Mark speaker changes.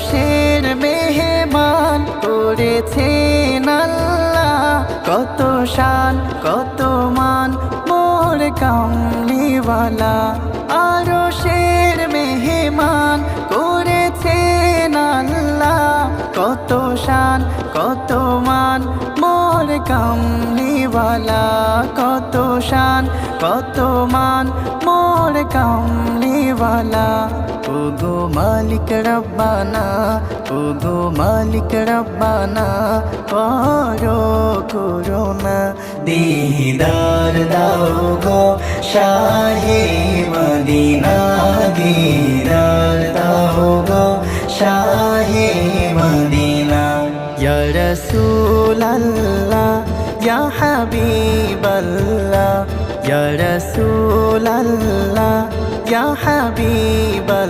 Speaker 1: আরশের মেহমান করেছেন আল্লাহ, কত শান কত মান মোর কামলিওয়ালা। আরশের মেহমান করেছেন আল্লাহ, কত শান কত মান মোর কামলিওয়ালা। কত শান কত মান মোর কামলিওয়ালা। ওগো মালিক রব্বানা, ওগো মালিক রব্বানা, করো করুণা। দিদার দাও গো শাহে মদিনা, দিদার দাও গো শাহে মদিনা। ইয়া রাসূলাল্লাহ ইয়া হাবিবাল্লাহ, ইয়া রাসূলাল্লাহ ইয়া হাবিবাল্লাহ।